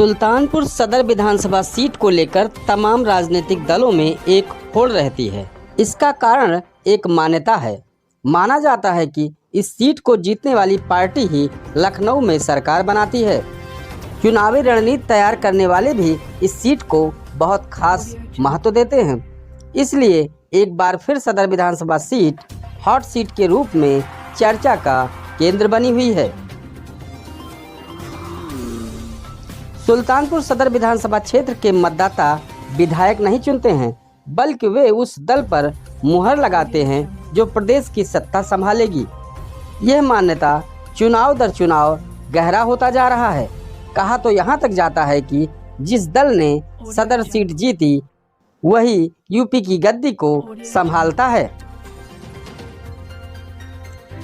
सुल्तानपुर सदर विधानसभा सीट को लेकर तमाम राजनीतिक दलों में एक होड़ रहती है। इसका कारण एक मान्यता है। माना जाता है कि इस सीट को जीतने वाली पार्टी ही लखनऊ में सरकार बनाती है। चुनावी रणनीति तैयार करने वाले भी इस सीट को बहुत खास महत्व देते हैं। इसलिए एक बार फिर सदर विधानसभा सीट हॉट सीट के रूप में चर्चा का केंद्र बनी हुई है। सुल्तानपुर सदर विधानसभा क्षेत्र के मतदाता विधायक नहीं चुनते हैं, बल्कि वे उस दल पर मुहर लगाते हैं जो प्रदेश की सत्ता संभालेगी। यह मान्यता चुनाव दर चुनाव गहरा होता जा रहा है। कहा तो यहाँ तक जाता है कि जिस दल ने सदर सीट जीती वही यूपी की गद्दी को संभालता है।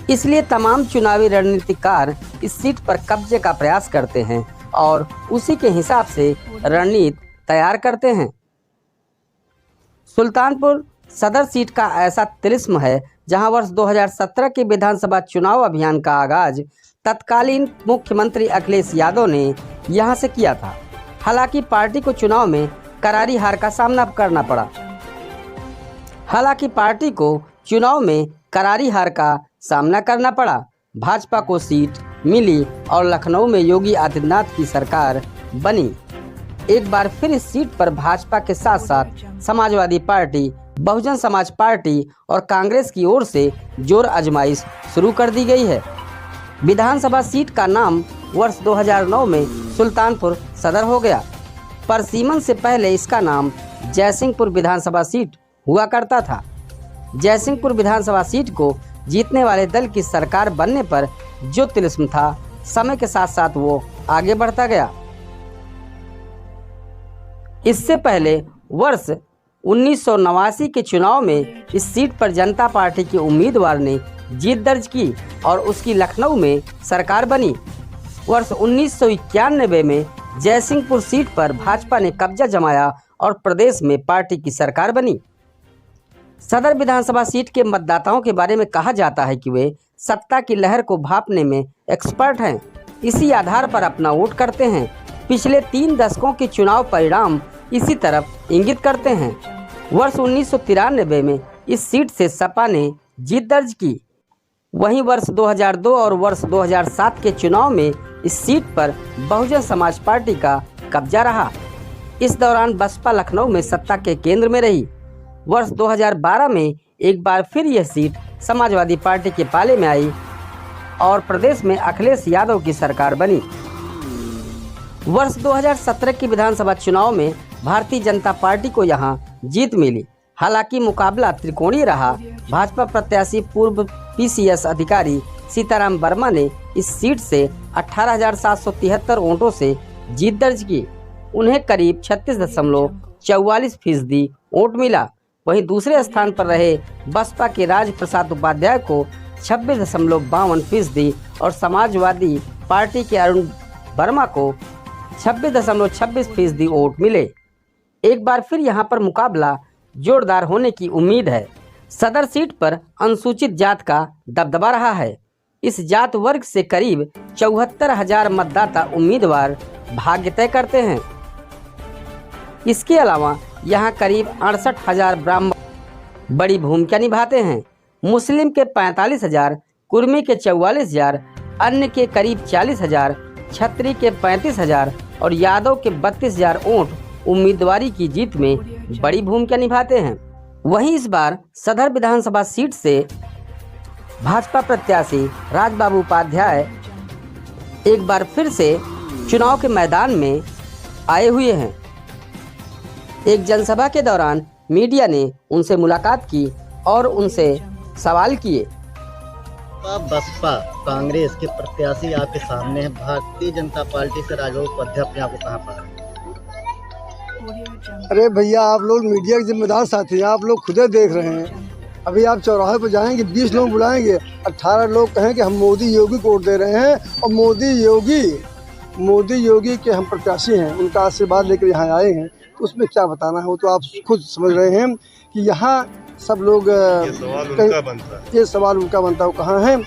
इसलिए तमाम चुनावी रणनीतिकार इस सीट पर कब्जे का प्रयास करते हैं और उसी के हिसाब से रणनीति तैयार करते हैं। सुल्तानपुर सदर सीट का ऐसा तिलिस्म है जहां वर्ष 2017 के विधानसभा चुनाव अभियान का आगाज तत्कालीन मुख्यमंत्री अखिलेश यादव ने यहां से किया था। हालांकि पार्टी को चुनाव में करारी हार का सामना करना पड़ा। भाजपा को सीट मिली और लखनऊ में योगी आदित्यनाथ की सरकार बनी। एक बार फिर इस सीट पर भाजपा के साथ साथ समाजवादी पार्टी, बहुजन समाज पार्टी और कांग्रेस की ओर से जोर आजमाइश शुरू कर दी गई है। विधानसभा सीट का नाम वर्ष 2009 में सुल्तानपुर सदर हो गया। परसीमन से पहले इसका नाम जयसिंहपुर विधानसभा सीट हुआ करता था। जयसिंहपुर विधानसभा सीट को जीतने वाले दल की सरकार बनने पर जो तिलिस्म था, समय के साथ साथ वो आगे बढ़ता गया। इससे पहले वर्ष 1989 के चुनाव में इस सीट पर जनता पार्टी के उम्मीदवार ने जीत दर्ज की और उसकी लखनऊ में सरकार बनी। वर्ष 1991 में जयसिंहपुर सीट पर भाजपा ने कब्जा जमाया और प्रदेश में पार्टी की सरकार बनी। सदर विधानसभा सीट के मतदाताओं के बारे में कहा जाता है कि वे सत्ता की लहर को भांपने में एक्सपर्ट हैं। इसी आधार पर अपना वोट करते हैं। पिछले 3 दशकों के चुनाव परिणाम इसी तरफ इंगित करते हैं। वर्ष 1993 में इस सीट से सपा ने जीत दर्ज की। वहीं वर्ष 2002 और वर्ष 2007 के चुनाव में इस सीट पर बहुजन समाज पार्टी का कब्जा रहा। इस दौरान बसपा लखनऊ में सत्ता के केंद्र में रही। वर्ष 2012 में एक बार फिर यह सीट समाजवादी पार्टी के पाले में आई और प्रदेश में अखिलेश यादव की सरकार बनी। वर्ष 2017 के विधानसभा चुनाव में भारतीय जनता पार्टी को यहां जीत मिली। हालांकि मुकाबला त्रिकोणीय रहा। भाजपा प्रत्याशी पूर्व पीसीएस अधिकारी सीताराम वर्मा ने इस सीट से 18,773 वोटों से जीत दर्ज की। उन्हें करीब 36.44% वोट मिला। वहीं दूसरे स्थान पर रहे बसपा के राज प्रसाद उपाध्याय को 26.52% और समाजवादी पार्टी के अरुण वर्मा को 26.26% वोट मिले। एक बार फिर यहां पर मुकाबला जोरदार होने की उम्मीद है। सदर सीट पर अनुसूचित जात का दबदबा रहा है। इस जात वर्ग से करीब 74,000 मतदाता उम्मीदवार भाग्य तय करते हैं। इसके अलावा यहाँ करीब 68,000 ब्राह्मण बड़ी भूमिका निभाते हैं। मुस्लिम के 45,000, कुर्मी के 44,000, अन्य के करीब 40,000, छत्री के 35,000 और यादव के 32,000 वोट उम्मीदवारी की जीत में बड़ी भूमिका निभाते हैं। वहीं इस बार सदर विधानसभा सीट से भाजपा प्रत्याशी राजबाबू उपाध्याय एक बार फिर से चुनाव के मैदान में आए हुए हैं। एक जनसभा के दौरान मीडिया ने उनसे मुलाकात की और उनसे सवाल किए। बसपा कांग्रेस के प्रत्याशी आपके सामने है। भारतीय जनता पार्टी से राजबाबू उपाध्याय अपने आप को कहां पर? अरे भैया, आप लोग मीडिया के जिम्मेदार साथी हैं। आप लोग खुद देख रहे हैं। अभी आप चौराहे पर जाएंगे, 20 लोग बुलाएंगे, 18 लोग कहें कि हम मोदी योगी को वोट दे रहे हैं और मोदी योगी के हम प्रत्याशी हैं, उनका आशीर्वाद लेकर यहाँ आए हैं। तो उसमें क्या बताना है, वो तो आप खुद समझ रहे हैं कि यहाँ सब लोग ये सवाल उनका बनता है, वो कहाँ हैं,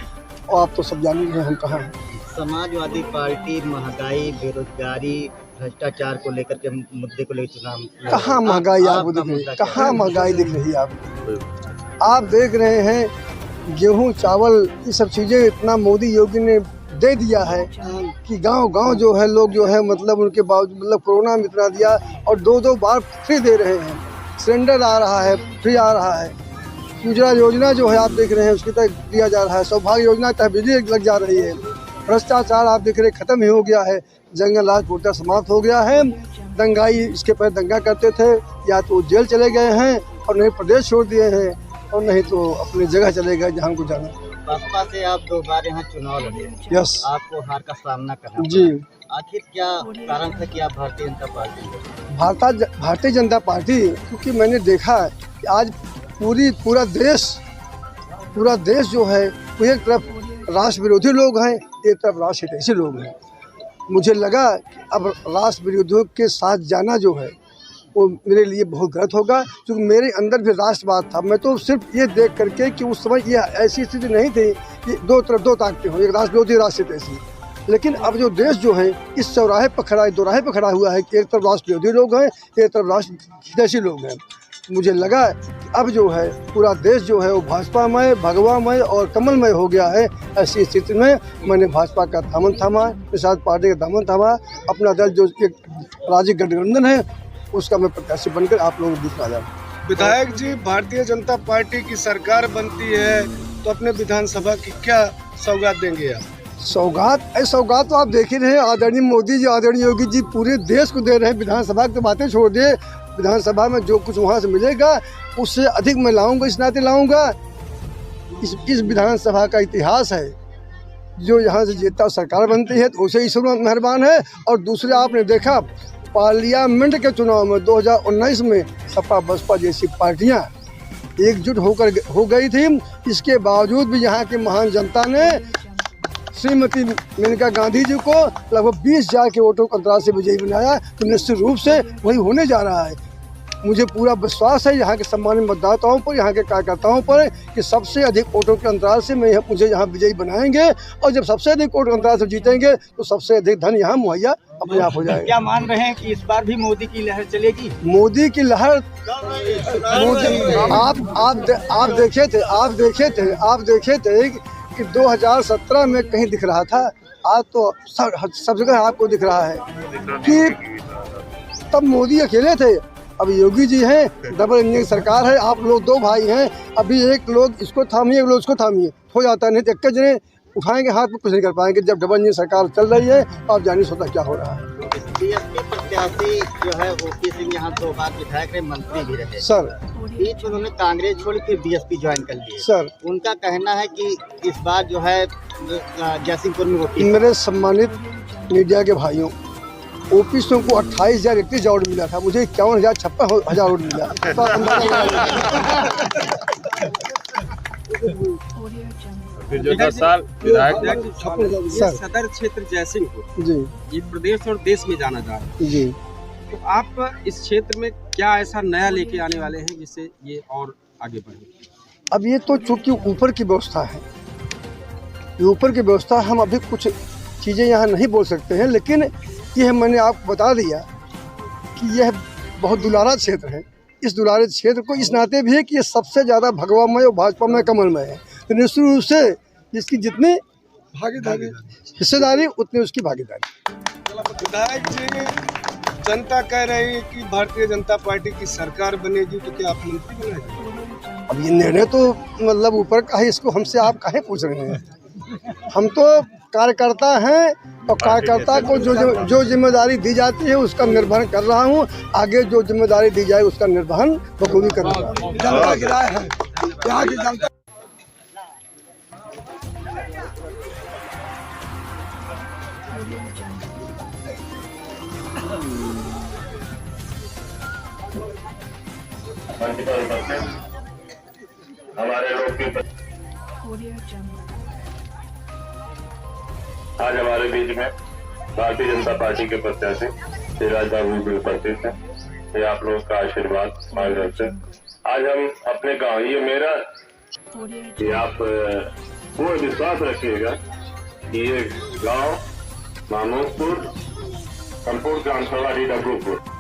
और आप तो सब जान रहे हैं हम कहाँ हैं। समाजवादी पार्टी महंगाई, बेरोजगारी, भ्रष्टाचार को लेकर के मुद्दे को लेकर चुनाव कहाँ महंगाई आपको दिख रही है? कहाँ महंगाई दिख रही है आपको? आप देख रहे हैं गेहूं चावल ये सब चीज़ें इतना मोदी योगी ने दे दिया है कि गांव-गांव जो है लोग जो है मतलब उनके बावजूद मतलब कोरोना में इतना दिया और 2-2 बार फ्री दे रहे हैं। सिलेंडर आ रहा है, फ्री आ रहा है। उज्ज्वला योजना जो है आप देख रहे हैं उसके तहत दिया जा रहा है। सौभाग्य योजना तहत बिजली लग जा रही है। भ्रष्टाचार आप देख रहे खत्म ही हो गया है। जंगल राज पूर्णतः समाप्त हो गया है। दंगाई इसके पहले दंगा करते थे या तो जेल चले गए हैं और नहीं प्रदेश छोड़ दिए हैं और नहीं तो अपनी जगह चले गए जहाँ को जाना। बसपा से आप 2 बार यहाँ चुनाव लड़े, यस, आपको हार का सामना करना जी। पड़ा। आखिर क्या कारण था कि आप भारतीय जनता पार्टी भारतीय जनता पार्टी क्योंकि मैंने देखा कि आज पूरा देश जो है वो एक तरफ राष्ट्र विरोधी लोग हैं, एक तरफ राष्ट्र हितैषी लोग हैं। मुझे लगा कि अब राष्ट्र विरोधियों के साथ जाना जो है वो मेरे लिए बहुत गलत होगा क्योंकि मेरे अंदर भी राष्ट्रवाद था। मैं तो सिर्फ ये देख करके कि उस समय ये ऐसी स्थिति नहीं थी कि दो तरफ 2 ताकतें हों, एक राष्ट्र विरोधी राष्ट्र हितैषी। लेकिन अब जो देश जो है इस चौराहे पर खड़ा है, दोराहे पर खड़ा हुआ है कि एक तरफ राष्ट्र विरोधी लोग हैं, एक तरफ राष्ट्र हितैषी लोग हैं। मुझे लगा अब जो है पूरा देश जो है वो भाजपामय, भगवामय और कमलमय हो गया है। ऐसी स्थिति में मैंने भाजपा का दामन थामा, निषाद पार्टी का दामन थामा। अपना दल जो एक राजनीतिक गठबंधन है उसका मैं प्रत्याशी बनकर आप लोगों को दिखा जाऊँ। विधायक जी, भारतीय जनता पार्टी की सरकार बनती है तो अपने विधानसभा की क्या सौगात देंगे आप? सौगात तो आप देख ही रहे हैं। आदरणीय मोदी जी, आदरणीय योगी जी पूरे देश को दे रहे हैं। विधानसभा की बातें छोड़ दिए, विधानसभा में जो कुछ वहाँ से मिलेगा उससे अधिक मैं लाऊंगा, इस नाते लाऊंगा। इस विधानसभा का इतिहास है, जो यहाँ से जीतता सरकार बनती है तो उसे ईश्वर मेहरबान है। और दूसरे आपने देखा पार्लियामेंट के चुनाव में 2019 में सपा बसपा जैसी पार्टियाँ एकजुट हो गई थी। इसके बावजूद भी यहाँ की महान जनता ने श्रीमती मेनका गांधी जी को लगभग 20,000 के वोटों के अंतराल से विजयी बनाया। तो निश्चित रूप से वही होने जा रहा है। मुझे पूरा विश्वास है यहाँ के सम्मानित मतदाताओं पर, यहाँ के कार्यकर्ताओं पर कि सबसे अधिक वोटों के अंतराल से मुझे यहाँ विजयी बनाएंगे। और जब सबसे अधिक वोटों के अंतराल से जीतेंगे तो सबसे अधिक धन यहाँ मुहैया अपने आप हो जाएगा। क्या मान रहे हैं कि इस बार भी मोदी की लहर चलेगी? मोदी की लहर आप देखे थे कि 2017 में कहीं दिख रहा था, आज तो सब जगह आपको दिख रहा है कि तब मोदी अकेले थे, अब योगी जी हैं, डबल इंजन सरकार है। आप लोग 2 भाई हैं, अभी एक लोग इसको थामिए, एक लोग इसको थामिए, हो जाता है। नहीं तो एक जने उठाएंगे हाथ में कुछ नहीं कर पाएंगे। जब डबल इंजन सरकार चल रही है तो आप जानिए सोचा क्या हो रहा है। बीएसपी प्रत्याशी जो है ओपी सिंह यहाँ 2 बार विधायक रहे, मंत्री भी रहे सर। बीच में उन्होंने कांग्रेस छोड़ फिर बीएसपी ज्वाइन कर लिए सर। उनका कहना है कि इस बार जो है जयसिंहपुर में वोटिंग। मेरे सम्मानित मीडिया के भाइयों, ओपी सिंह को 28,031 वोट मिला था, मुझे 51,056 वोट मिला। फिर जो 10 साल विधायक सर। सदर क्षेत्र जयसिंहपुर जी, ये प्रदेश और देश में जाना जा रहा है, जी। तो आप इस क्षेत्र में क्या ऐसा नया लेके आने वाले हैं जिससे ये और आगे बढ़े? अब ये तो चूँकि ऊपर की व्यवस्था है, ये ऊपर की व्यवस्था, हम अभी कुछ चीज़ें यहाँ नहीं बोल सकते हैं। लेकिन यह मैंने आपको बता दिया कि यह बहुत दुलारा क्षेत्र है। इस दुलारे क्षेत्र को इस नाते भी है कि ये सबसे ज़्यादा भगवामय और भाजपामय कमलमय है। तो निश्चित रूप से जिसकी जितनी भागीदारी हिस्सेदारी उतनी उसकी भागीदारी। विधायक जी, जनता कह रही है कि भारतीय जनता पार्टी की सरकार बनेगी तो क्या आप मंत्री बनाएंगे? अब ये निर्णय तो मतलब ऊपर का है, इसको हमसे आप काहे पूछ रहे हैं? हम तो कार्यकर्ता हैं और कार्यकर्ता को जो जिम्मेदारी दी जाती है उसका निर्वहन कर रहा हूँ। आगे जो जिम्मेदारी दी जाए उसका निर्वहन बखूबी करूँगा। जनता की राय है, यहाँ की जनता। हमारे लोग की आज हमारे बीच में भारतीय जनता पार्टी के प्रत्याशी श्री राजबाबू भी उपस्थित हैं। ये आप लोगों का आशीर्वाद मार्गदर्शन। आज हम अपने गांव, ये मेरा, ये आप पूरा विश्वास रखिएगा कि ये गांव मामूदपुर संपूर्ण ग्राम सभा रीडापुर।